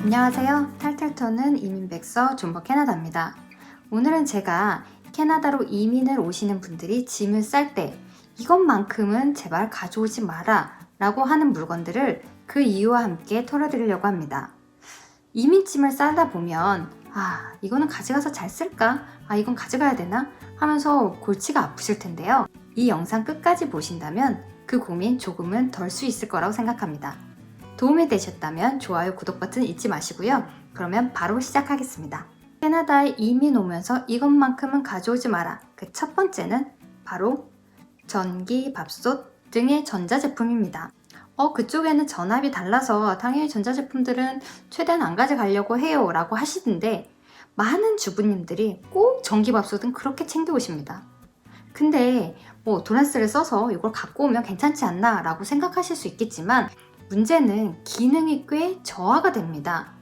안녕하세요. 탈탈 터는 이민백서 존버 캐나다입니다. 오늘은 제가 캐나다로 이민을 오시는 분들이 짐을 쌀 때 이것만큼은 제발 가져오지 마라 라고 하는 물건들을 그 이유와 함께 털어드리려고 합니다. 이민짐을 싸다 보면 이거는 가져가서 잘 쓸까? 이건 가져가야 되나? 하면서 골치가 아프실 텐데요. 이 영상 끝까지 보신다면 그 고민 조금은 덜 수 있을 거라고 생각합니다. 도움이 되셨다면 좋아요, 구독 버튼 잊지 마시고요. 그러면 바로 시작하겠습니다. 캐나다에 이민 오면서 이것만큼은 가져오지 마라. 그 첫 번째는 바로 전기, 밥솥 등의 전자제품입니다. 그쪽에는 전압이 달라서 당연히 전자제품들은 최대한 안 가져가려고 해요 라고 하시던데 많은 주부님들이 꼭 전기밥솥은 그렇게 챙겨오십니다. 근데 도나스를 써서 이걸 갖고 오면 괜찮지 않나 라고 생각하실 수 있겠지만 문제는 기능이 꽤 저하가 됩니다.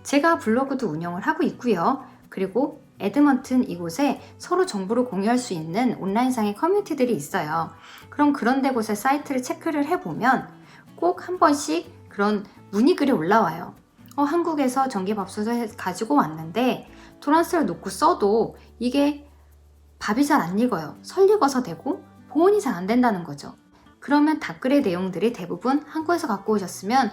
제가 블로그도 운영을 하고 있고요. 그리고 에드먼튼 이곳에 서로 정보를 공유할 수 있는 온라인상의 커뮤니티들이 있어요. 그럼 그런 데 곳의 사이트를 체크를 해보면 꼭 한 번씩 그런 문의글이 올라와요. 한국에서 전기밥솥을 가지고 왔는데 도나스를 놓고 써도 이게 밥이 잘 안 익어요. 설익어서 되고 보온이 잘 안 된다는 거죠. 그러면 댓글의 내용들이 대부분 한국에서 갖고 오셨으면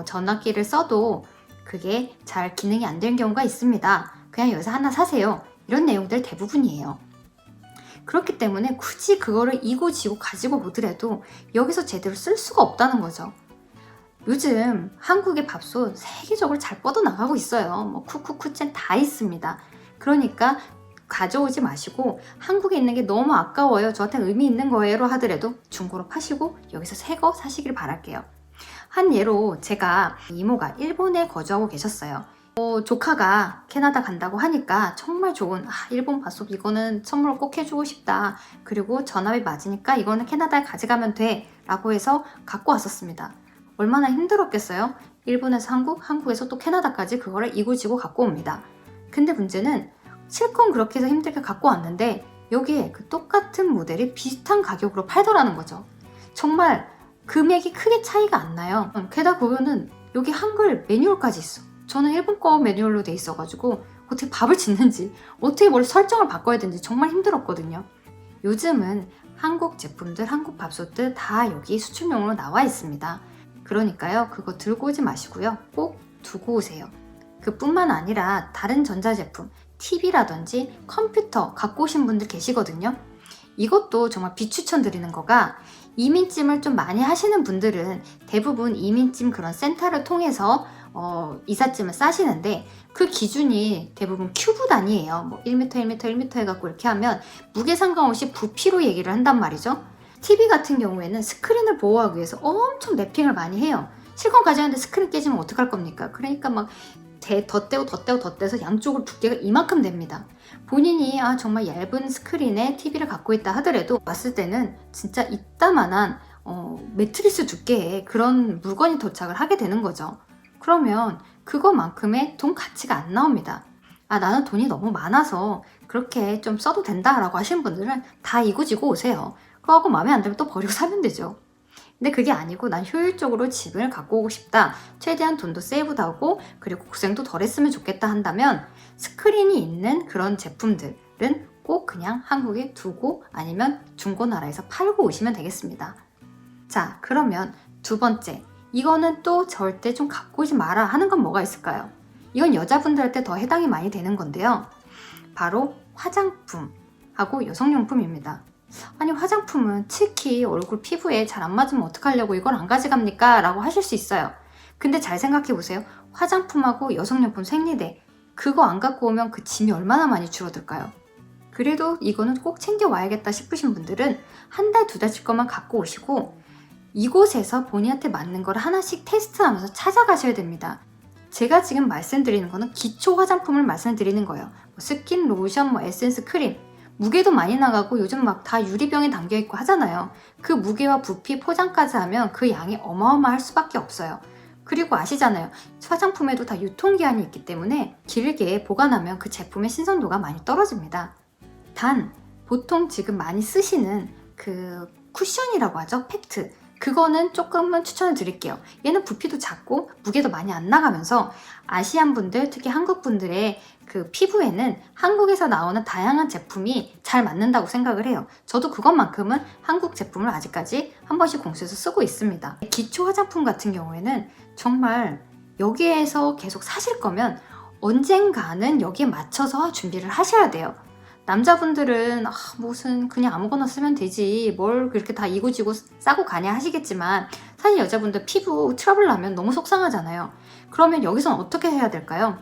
전화기를 써도 그게 잘 기능이 안 되는 경우가 있습니다. 그냥 여기서 하나 사세요. 이런 내용들 대부분이에요. 그렇기 때문에 굳이 그거를 이고지고 가지고 오더라도 여기서 제대로 쓸 수가 없다는 거죠. 요즘 한국의 밥솥 세계적으로 잘 뻗어나가고 있어요. 쿠쿠쿠첸 다 있습니다. 그러니까 가져오지 마시고 한국에 있는 게 너무 아까워요. 저한테 의미 있는 거예요 하더라도 중고로 파시고 여기서 새 거 사시길 바랄게요. 한 예로 제가 이모가 일본에 거주하고 계셨어요. 조카가 캐나다 간다고 하니까 정말 좋은 일본 밥솥 이거는 선물 꼭 해주고 싶다. 그리고 전압이 맞으니까 이거는 캐나다에 가져가면 돼 라고 해서 갖고 왔었습니다. 얼마나 힘들었겠어요? 일본에서 한국, 한국에서 또 캐나다까지 그거를 이고지고 갖고 옵니다. 근데 문제는 실컷 그렇게 해서 힘들게 갖고 왔는데 여기에 그 똑같은 모델이 비슷한 가격으로 팔더라는 거죠. 정말 금액이 크게 차이가 안 나요. 게다가 그거는 여기 한글 매뉴얼까지 있어. 저는 일본 거 매뉴얼로 돼 있어가지고 어떻게 밥을 짓는지 어떻게 뭘 설정을 바꿔야 되는지 정말 힘들었거든요. 요즘은 한국 제품들, 한국 밥솥들 다 여기 수출용으로 나와 있습니다. 그러니까요, 그거 들고 오지 마시고요. 꼭 두고 오세요. 그뿐만 아니라 다른 전자제품, TV라든지 컴퓨터 갖고 오신 분들 계시거든요. 이것도 정말 비추천 드리는 거가 이민찜을 좀 많이 하시는 분들은 대부분 이민찜 그런 센터를 통해서 이삿짐을 싸시는데 그 기준이 대부분 큐브 단위예요. 1m, 1m, 1m 해갖고 이렇게 하면 무게 상관없이 부피로 얘기를 한단 말이죠. TV 같은 경우에는 스크린을 보호하기 위해서 엄청 랩핑을 많이 해요. 실컷 가져가는데 스크린 깨지면 어떡할 겁니까? 그러니까 막 덧대서 양쪽으로 두께가 이만큼 됩니다. 본인이 정말 얇은 스크린에 TV를 갖고 있다 하더라도 봤을 때는 진짜 이따만한 매트리스 두께의 그런 물건이 도착을 하게 되는 거죠. 그러면 그거만큼의 돈 가치가 안 나옵니다. 나는 돈이 너무 많아서 그렇게 좀 써도 된다 라고 하시는 분들은 다 이고지고 오세요. 그거하고 마음에 안 들면 또 버리고 사면 되죠. 근데 그게 아니고 난 효율적으로 집을 갖고 오고 싶다. 최대한 돈도 세이브도 하고 그리고 고생도 덜 했으면 좋겠다 한다면 스크린이 있는 그런 제품들은 꼭 그냥 한국에 두고 아니면 중고나라에서 팔고 오시면 되겠습니다. 자, 그러면 두 번째. 이거는 또 절대 좀 갖고 오지 마라 하는 건 뭐가 있을까요? 이건 여자분들한테 더 해당이 많이 되는 건데요. 바로 화장품하고 여성용품입니다. 아니 화장품은 특히 얼굴 피부에 잘 안 맞으면 어떡하려고 이걸 안 가져갑니까? 라고 하실 수 있어요. 근데 잘 생각해 보세요. 화장품하고 여성용품 생리대 그거 안 갖고 오면 그 짐이 얼마나 많이 줄어들까요? 그래도 이거는 꼭 챙겨와야겠다 싶으신 분들은 한 달, 두 달씩 것만 갖고 오시고 이곳에서 본인한테 맞는 걸 하나씩 테스트하면서 찾아가셔야 됩니다. 제가 지금 말씀드리는 거는 기초 화장품을 말씀드리는 거예요. 스킨, 로션, 에센스, 크림 무게도 많이 나가고 요즘 막 다 유리병에 담겨있고 하잖아요. 그 무게와 부피, 포장까지 하면 그 양이 어마어마할 수밖에 없어요. 그리고 아시잖아요. 화장품에도 다 유통기한이 있기 때문에 길게 보관하면 그 제품의 신선도가 많이 떨어집니다. 단 보통 지금 많이 쓰시는 그 쿠션이라고 하죠. 팩트. 그거는 조금은 추천을 드릴게요. 얘는 부피도 작고 무게도 많이 안 나가면서 아시안 분들, 특히 한국 분들의 그 피부에는 한국에서 나오는 다양한 제품이 잘 맞는다고 생각을 해요. 저도 그것만큼은 한국 제품을 아직까지 한 번씩 공수해서 쓰고 있습니다. 기초 화장품 같은 경우에는 정말 여기에서 계속 사실 거면 언젠가는 여기에 맞춰서 준비를 하셔야 돼요. 남자분들은 무슨 그냥 아무거나 쓰면 되지 뭘 그렇게 다 이고지고 싸고 가냐 하시겠지만 사실 여자분들 피부 트러블 나면 너무 속상하잖아요. 그러면 여기서는 어떻게 해야 될까요?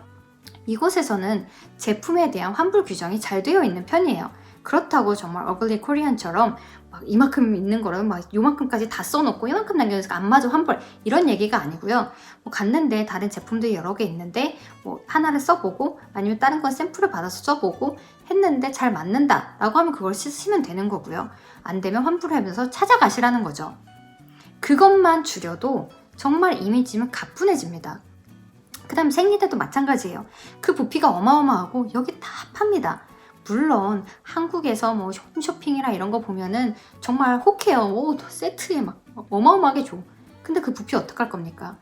이곳에서는 제품에 대한 환불 규정이 잘 되어 있는 편이에요. 그렇다고 정말 어글리 코리안처럼 막 이만큼 있는 거를 막 요만큼까지 다 써놓고 이만큼 남겨서 안 맞아 환불 이런 얘기가 아니고요. 뭐 갔는데 다른 제품들이 여러 개 있는데 뭐 하나를 써보고 아니면 다른 건 샘플을 받아서 써보고 했는데 잘 맞는다 라고 하면 그걸 쓰시면 되는 거고요. 안 되면 환불하면서 찾아가시라는 거죠. 그것만 줄여도 정말 이미지는 가뿐해집니다. 그 다음 생리대도 마찬가지예요. 그 부피가 어마어마하고 여기 다 팝니다. 물론 한국에서 뭐 홈쇼핑이나 이런 거 보면은 정말 혹해요. 오, 세트에 막 어마어마하게 줘. 근데 그 부피 어떡할 겁니까?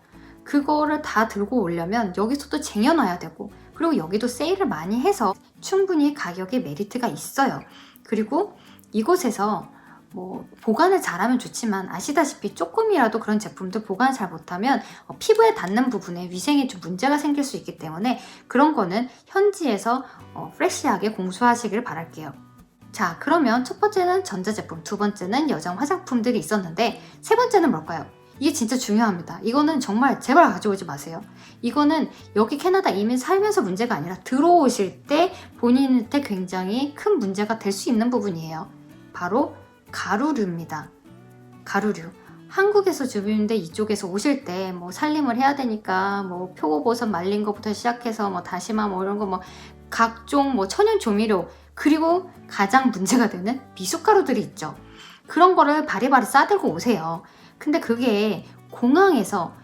그거를 다 들고 오려면 여기서도 쟁여놔야 되고 그리고 여기도 세일을 많이 해서 충분히 가격에 메리트가 있어요. 그리고 이곳에서 뭐 보관을 잘하면 좋지만 아시다시피 조금이라도 그런 제품들 보관을 잘 못하면 피부에 닿는 부분에 위생에 좀 문제가 생길 수 있기 때문에 그런 거는 현지에서 프레시하게 공수하시길 바랄게요. 자, 그러면 첫 번째는 전자제품, 두 번째는 여성 화장품들이 있었는데 세 번째는 뭘까요? 이게 진짜 중요합니다. 이거는 정말 제발 가져오지 마세요. 이거는 여기 캐나다 이민 살면서 문제가 아니라 들어오실 때 본인한테 굉장히 큰 문제가 될 수 있는 부분이에요. 바로 가루류입니다. 가루류. 한국에서 주부인데 이쪽에서 오실 때 뭐 살림을 해야 되니까 뭐 표고버섯 말린 것부터 시작해서 뭐 다시마 뭐 이런 거 뭐 각종 뭐 천연 조미료 그리고 가장 문제가 되는 미숫가루들이 있죠. 그런 거를 바리바리 싸들고 오세요. 근데 그게 공항에서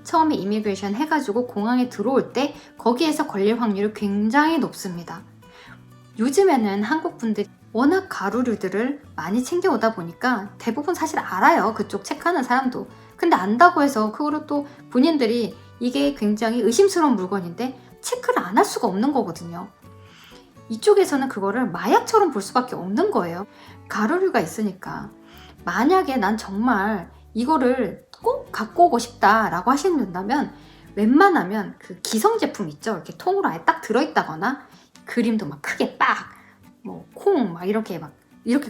처음에 이미그레이션 해가지고 공항에 들어올 때 거기에서 걸릴 확률이 굉장히 높습니다. 요즘에는 한국 분들이 워낙 가루류들을 많이 챙겨오다 보니까 대부분 사실 알아요. 그쪽 체크하는 사람도. 근데 안다고 해서 그거를 또 본인들이 이게 굉장히 의심스러운 물건인데 체크를 안 할 수가 없는 거거든요. 이쪽에서는 그거를 마약처럼 볼 수밖에 없는 거예요. 가루류가 있으니까. 만약에 난 정말 이거를 꼭 갖고 오고 싶다라고 하신다면 웬만하면 그 기성 제품 있죠. 이렇게 통으로 아예 딱 들어있다거나 그림도 막 크게 뭐 콩 막 이렇게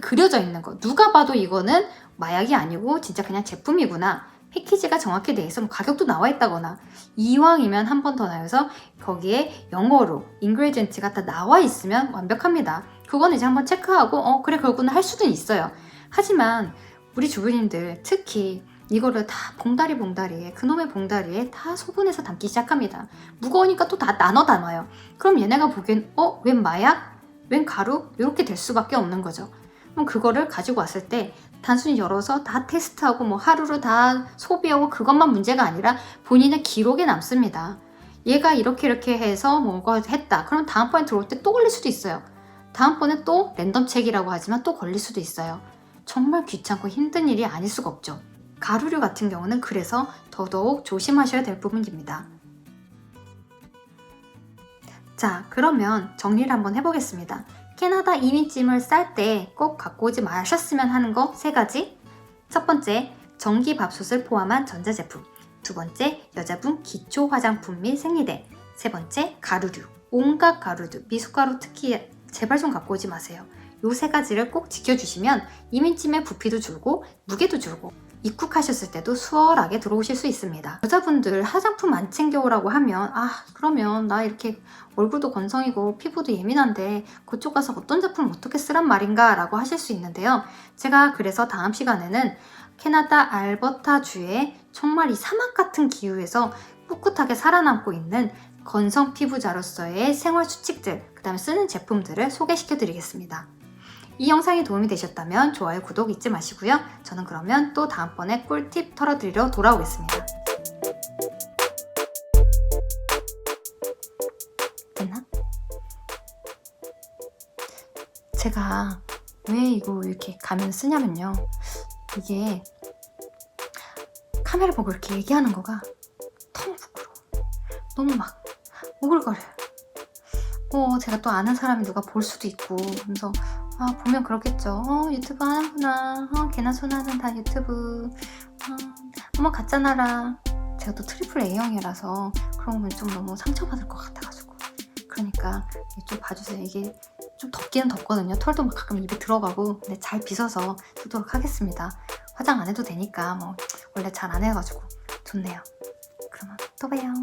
그려져 있는 거 누가 봐도 이거는 마약이 아니고 진짜 그냥 제품이구나 패키지가 정확히 돼 있어 뭐 가격도 나와 있다거나 이왕이면 한 번 더 나와서 거기에 영어로 인그레디언트가 다 나와 있으면 완벽합니다. 그거는 이제 한번 체크하고 그래 그러구나 할 수도 있어요. 하지만 우리 주부님들 특히 이거를 다 봉다리에 그놈의 봉다리에 다 소분해서 담기 시작합니다. 무거우니까 또 다 나눠 담아요. 그럼 얘네가 보기엔 웬 마약? 웬 가루? 이렇게 될 수밖에 없는 거죠. 그럼 그거를 가지고 왔을 때 단순히 열어서 다 테스트하고 뭐 하루로 다 소비하고 그것만 문제가 아니라 본인의 기록에 남습니다. 얘가 이렇게 해서 뭐가 했다. 그럼 다음번에 들어올 때 또 걸릴 수도 있어요. 다음번에 또 랜덤 책이라고 하지만 또 걸릴 수도 있어요. 정말 귀찮고 힘든 일이 아닐 수가 없죠. 가루류 같은 경우는 그래서 더더욱 조심하셔야 될 부분입니다. 자, 그러면 정리를 한번 해보겠습니다. 캐나다 이민찜을 쌀 때 꼭 갖고 오지 마셨으면 하는 거 3가지. 첫 번째, 전기밥솥을 포함한 전자제품. 두 번째, 여자분 기초 화장품 및 생리대. 세 번째, 가루류. 온갖 가루류, 미숫가루 특히 제발 좀 갖고 오지 마세요. 요 3가지를 꼭 지켜주시면 이민찜의 부피도 줄고 무게도 줄고 입국하셨을 때도 수월하게 들어오실 수 있습니다. 여자분들 화장품 안 챙겨오라고 하면 그러면 나 이렇게 얼굴도 건성이고 피부도 예민한데 그쪽 가서 어떤 제품을 어떻게 쓰란 말인가 라고 하실 수 있는데요. 제가 그래서 다음 시간에는 캐나다 알버타주의 정말 이 사막 같은 기후에서 꿋꿋하게 살아남고 있는 건성 피부자로서의 생활 수칙들, 그 다음에 쓰는 제품들을 소개시켜 드리겠습니다. 이 영상이 도움이 되셨다면 좋아요, 구독 잊지 마시고요. 저는 그러면 또 다음번에 꿀팁 털어드리러 돌아오겠습니다. 됐나? 제가 왜 이거 이렇게 가면 쓰냐면요. 이게 카메라 보고 이렇게 얘기하는 거가 너무 부끄러워. 너무 막 오글거려요. 제가 또 아는 사람이 누가 볼 수도 있고, 그래서 보면 그렇겠죠. 유튜브 하는구나. 걔나 소나는 다 유튜브. 어머 가짜나라. 제가 또 트리플 A형이라서 그런 거면 좀 너무 상처받을 것 같아가지고. 그러니까 좀 봐주세요. 이게 좀 덥기는 덥거든요. 털도 막 가끔 입에 들어가고. 근데 잘 빗어서 쓰도록 하겠습니다. 화장 안 해도 되니까 뭐 원래 잘 안 해가지고 좋네요. 그러면 또 봐요.